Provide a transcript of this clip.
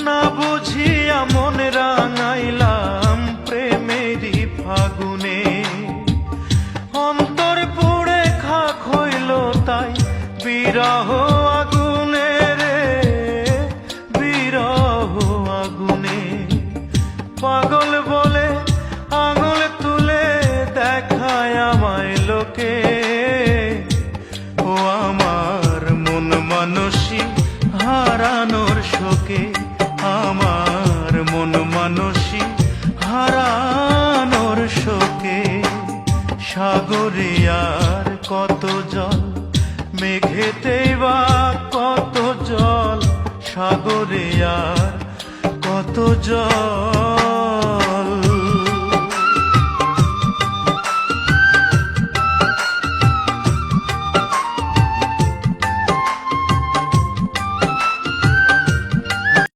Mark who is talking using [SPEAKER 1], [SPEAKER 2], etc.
[SPEAKER 1] না বুঝিয়া মন রাঙাইলাম প্রেমেরই ফাগুনে। অন্তর পুড়ে খাক হইল তাই বিরহ আগুনে রে, বিরহ আগুনে। পাগল বলে আঙুল তুলে দেখায় আমায় লোকে। ও আমার মন মানসী হারানোর শোকে, আমার মন মানসী হারানোর শোকে। সাগরে আর কত জল, মেঘেতেই বা কত জল, সাগরে আর কত জল।